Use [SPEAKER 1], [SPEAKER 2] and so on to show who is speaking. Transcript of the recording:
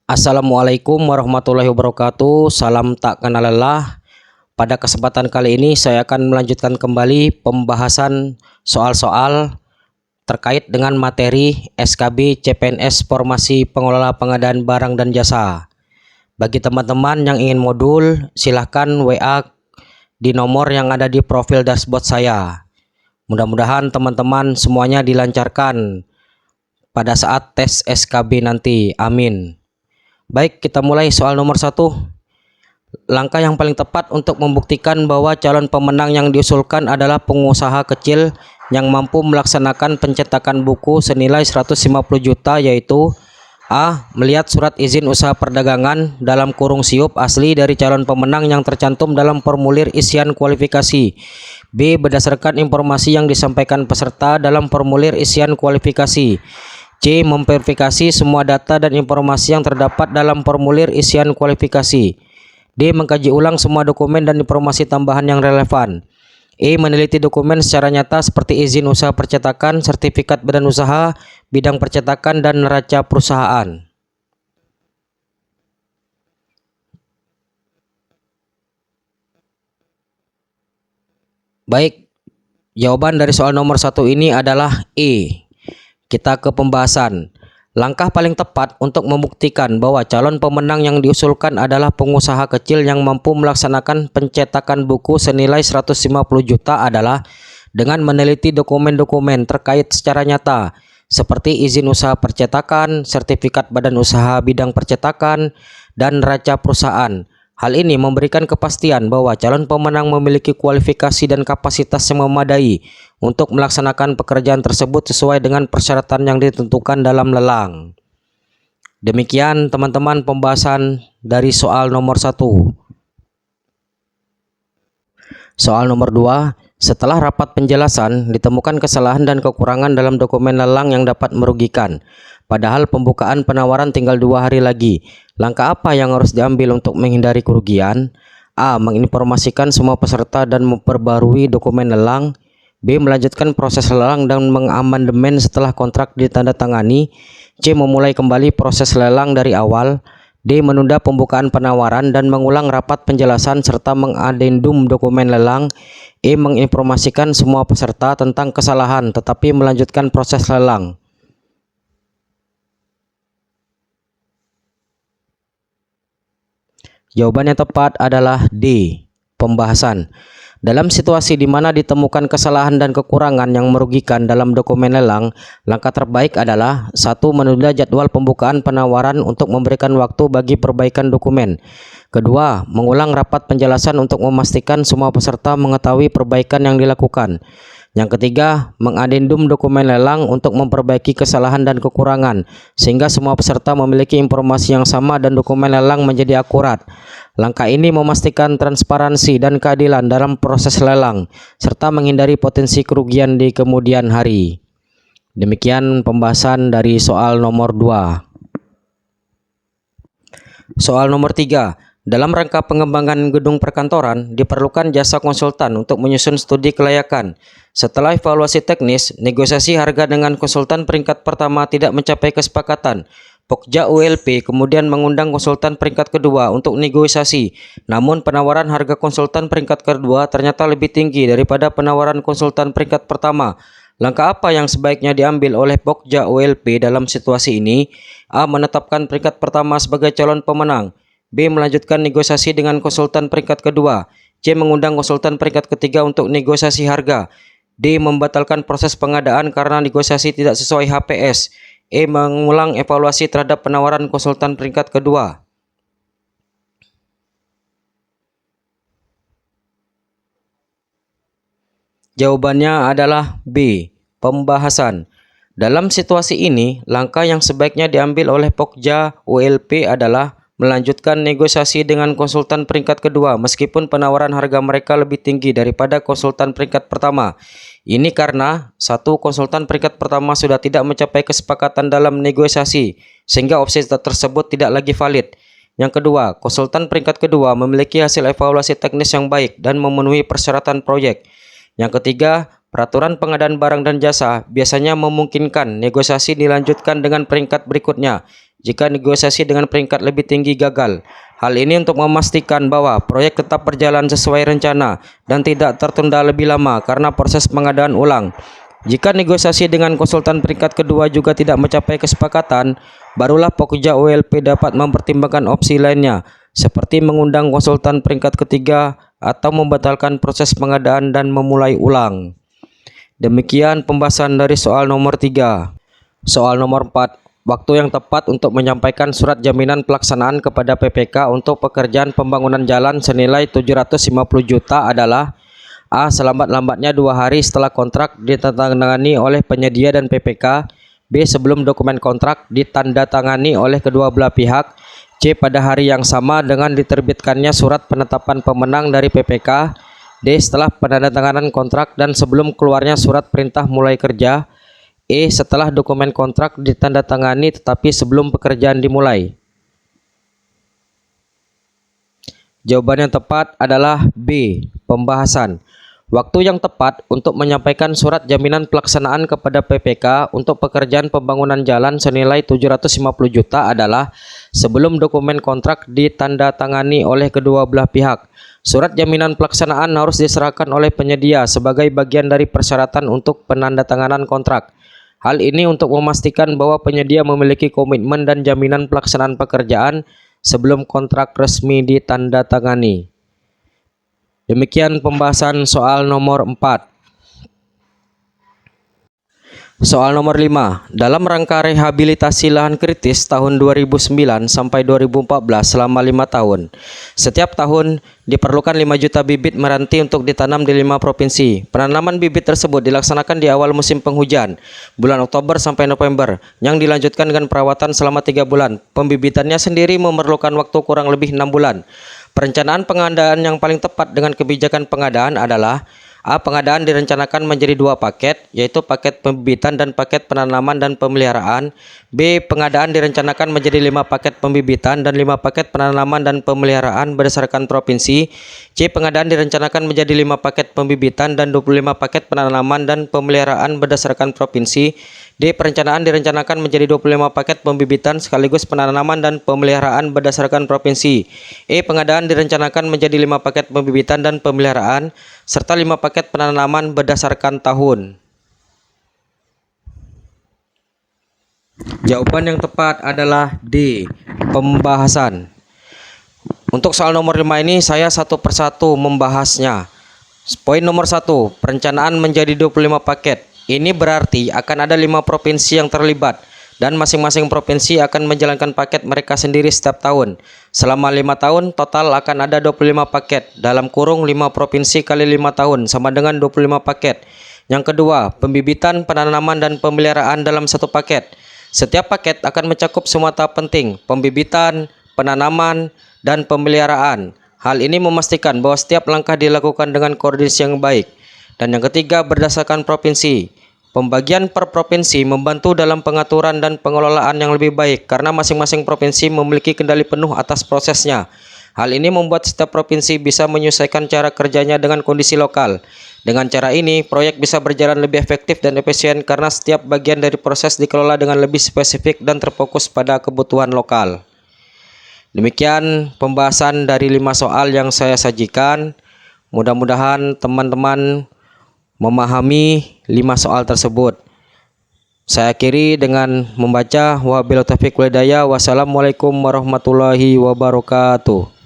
[SPEAKER 1] Assalamualaikum warahmatullahi wabarakatuh. Salam tak kenal lelah. Pada kesempatan kali ini saya akan melanjutkan kembali pembahasan soal-soal terkait dengan materi SKB CPNS Formasi Pengelola Pengadaan Barang dan Jasa. Bagi teman-teman yang ingin modul, silahkan WA di nomor yang ada di profil dashboard saya. Mudah-mudahan teman-teman semuanya dilancarkan pada saat tes SKB nanti. Amin. Baik, kita mulai soal nomor 1. Langkah yang paling tepat untuk membuktikan bahwa calon pemenang yang diusulkan adalah pengusaha kecil yang mampu melaksanakan pencetakan buku senilai 150 juta yaitu A. Melihat surat izin usaha perdagangan dalam kurung siup asli dari calon pemenang yang tercantum dalam formulir isian kualifikasi. B. Berdasarkan informasi yang disampaikan peserta dalam formulir isian kualifikasi. C. Memverifikasi semua data dan informasi yang terdapat dalam formulir isian kualifikasi. D. Mengkaji ulang semua dokumen dan informasi tambahan yang relevan. E. Meneliti dokumen secara nyata seperti izin usaha percetakan, sertifikat badan usaha, bidang percetakan, dan neraca perusahaan. Baik, jawaban dari soal nomor 1 ini adalah E. Kita ke pembahasan. Langkah paling tepat untuk membuktikan bahwa calon pemenang yang diusulkan adalah pengusaha kecil yang mampu melaksanakan pencetakan buku senilai 150 juta adalah dengan meneliti dokumen-dokumen terkait secara nyata seperti izin usaha percetakan, sertifikat badan usaha bidang percetakan, dan neraca perusahaan. Hal ini memberikan kepastian bahwa calon pemenang memiliki kualifikasi dan kapasitas yang memadai untuk melaksanakan pekerjaan tersebut sesuai dengan persyaratan yang ditentukan dalam lelang. Demikian teman-teman pembahasan dari soal nomor 1. Soal nomor 2. Setelah rapat penjelasan, ditemukan kesalahan dan kekurangan dalam dokumen lelang yang dapat merugikan. Padahal pembukaan penawaran tinggal 2 hari lagi. Langkah apa yang harus diambil untuk menghindari kerugian? A. Menginformasikan semua peserta dan memperbarui dokumen lelang. B. Melanjutkan proses lelang dan mengamandemen setelah kontrak ditandatangani. C. Memulai kembali proses lelang dari awal. D. Menunda pembukaan penawaran dan mengulang rapat penjelasan serta mengadendum dokumen lelang. E. Menginformasikan semua peserta tentang kesalahan tetapi melanjutkan proses lelang. Jawaban yang tepat adalah D. Pembahasan. Dalam situasi di mana ditemukan kesalahan dan kekurangan yang merugikan dalam dokumen lelang, langkah terbaik adalah 1. Menunda jadwal pembukaan penawaran untuk memberikan waktu bagi perbaikan dokumen. Kedua, mengulang rapat penjelasan untuk memastikan semua peserta mengetahui perbaikan yang dilakukan. Yang ketiga, mengadendum dokumen lelang untuk memperbaiki kesalahan dan kekurangan, sehingga semua peserta memiliki informasi yang sama dan dokumen lelang menjadi akurat. Langkah ini memastikan transparansi dan keadilan dalam proses lelang, serta menghindari potensi kerugian di kemudian hari. Demikian pembahasan dari soal nomor 2. Soal nomor 3. Dalam rangka pengembangan gedung perkantoran, diperlukan jasa konsultan untuk menyusun studi kelayakan. Setelah evaluasi teknis, negosiasi harga dengan konsultan peringkat pertama tidak mencapai kesepakatan. Pokja ULP kemudian mengundang konsultan peringkat kedua untuk negosiasi. Namun penawaran harga konsultan peringkat kedua ternyata lebih tinggi daripada penawaran konsultan peringkat pertama. Langkah apa yang sebaiknya diambil oleh Pokja ULP dalam situasi ini? A. Menetapkan peringkat pertama sebagai calon pemenang. B. Melanjutkan negosiasi dengan konsultan peringkat kedua. C. Mengundang konsultan peringkat ketiga untuk negosiasi harga. D. Membatalkan proses pengadaan karena negosiasi tidak sesuai HPS. E. Mengulang evaluasi terhadap penawaran konsultan peringkat kedua. Jawabannya adalah B. Pembahasan. Dalam situasi ini, langkah yang sebaiknya diambil oleh Pokja ULP adalah melanjutkan negosiasi dengan konsultan peringkat kedua meskipun penawaran harga mereka lebih tinggi daripada konsultan peringkat pertama. Ini karena 1. Konsultan peringkat pertama sudah tidak mencapai kesepakatan dalam negosiasi sehingga opsi tersebut tidak lagi valid. Yang kedua, konsultan peringkat kedua memiliki hasil evaluasi teknis yang baik dan memenuhi persyaratan proyek. Yang ketiga, peraturan pengadaan barang dan jasa biasanya memungkinkan negosiasi dilanjutkan dengan peringkat berikutnya. jika negosiasi dengan peringkat lebih tinggi gagal. Hal ini untuk memastikan bahwa proyek tetap berjalan sesuai rencana dan tidak tertunda lebih lama karena proses pengadaan ulang. Jika negosiasi dengan konsultan peringkat kedua juga tidak mencapai kesepakatan, barulah pekerja OLP dapat mempertimbangkan opsi lainnya, seperti mengundang konsultan peringkat ketiga atau membatalkan proses pengadaan dan memulai ulang. Demikian pembahasan dari soal nomor 3. Soal nomor 4. Waktu yang tepat untuk menyampaikan surat jaminan pelaksanaan kepada PPK untuk pekerjaan pembangunan jalan senilai 750 juta adalah: A. Selambat-lambatnya 2 hari setelah kontrak ditandatangani oleh penyedia dan PPK. B. Sebelum dokumen kontrak ditandatangani oleh kedua belah pihak. C. Pada hari yang sama dengan diterbitkannya surat penetapan pemenang dari PPK. D. Setelah penandatanganan kontrak dan sebelum keluarnya surat perintah mulai kerja. E. Setelah dokumen kontrak ditandatangani tetapi sebelum pekerjaan dimulai. Jawaban yang tepat adalah B. Pembahasan. Waktu yang tepat untuk menyampaikan surat jaminan pelaksanaan kepada PPK untuk pekerjaan pembangunan jalan senilai 750 juta adalah sebelum dokumen kontrak ditandatangani oleh kedua belah pihak. Surat jaminan pelaksanaan harus diserahkan oleh penyedia sebagai bagian dari persyaratan untuk penandatanganan kontrak. Hal ini untuk memastikan bahwa penyedia memiliki komitmen dan jaminan pelaksanaan pekerjaan sebelum kontrak resmi ditandatangani. Demikian pembahasan soal nomor 4. Soal nomor 5. Dalam rangka rehabilitasi lahan kritis tahun 2009 sampai 2014 selama 5 tahun. Setiap tahun diperlukan 5 juta bibit meranti untuk ditanam di 5 provinsi. Penanaman bibit tersebut dilaksanakan di awal musim penghujan, bulan Oktober sampai November, yang dilanjutkan dengan perawatan selama 3 bulan. Pembibitannya sendiri memerlukan waktu kurang lebih 6 bulan. Perencanaan pengadaan yang paling tepat dengan kebijakan pengadaan adalah: A. Pengadaan direncanakan menjadi 2 paket, yaitu paket pembibitan dan paket penanaman dan pemeliharaan. B. Pengadaan direncanakan menjadi 5 paket pembibitan dan 5 paket penanaman dan pemeliharaan berdasarkan provinsi. C. Pengadaan direncanakan menjadi 5 paket pembibitan dan 25 paket penanaman dan pemeliharaan berdasarkan provinsi. D. Perencanaan direncanakan menjadi 25 paket pembibitan sekaligus penanaman dan pemeliharaan berdasarkan provinsi. E. Pengadaan direncanakan menjadi 5 paket pembibitan dan pemeliharaan serta 5 paket penanaman berdasarkan tahun. Jawaban yang tepat adalah D. Pembahasan. Untuk soal nomor 5 ini saya satu persatu membahasnya. Poin nomor 1, perencanaan menjadi 25 paket. Ini berarti akan ada 5 provinsi yang terlibat dan masing-masing provinsi akan menjalankan paket mereka sendiri setiap tahun. Selama 5 tahun total akan ada 25 paket, dalam kurung 5 provinsi kali 5 tahun sama dengan 25 paket. Yang kedua, pembibitan, penanaman dan pemeliharaan dalam satu paket. Setiap paket akan mencakup semua tahap penting, pembibitan, penanaman, dan pemeliharaan. Hal ini memastikan bahwa setiap langkah dilakukan dengan koordinasi yang baik. Dan yang ketiga, berdasarkan provinsi. Pembagian per provinsi membantu dalam pengaturan dan pengelolaan yang lebih baik karena masing-masing provinsi memiliki kendali penuh atas prosesnya. Hal ini membuat setiap provinsi bisa menyesuaikan cara kerjanya dengan kondisi lokal. Dengan cara ini, proyek bisa berjalan lebih efektif dan efisien karena setiap bagian dari proses dikelola dengan lebih spesifik dan terfokus pada kebutuhan lokal. Demikian pembahasan dari 5 soal yang saya sajikan. Mudah-mudahan teman-teman memahami 5 soal tersebut. Saya akhiri dengan membaca wabillahi taufiq wal hidayah. Wassalamualaikum warahmatullahi wabarakatuh.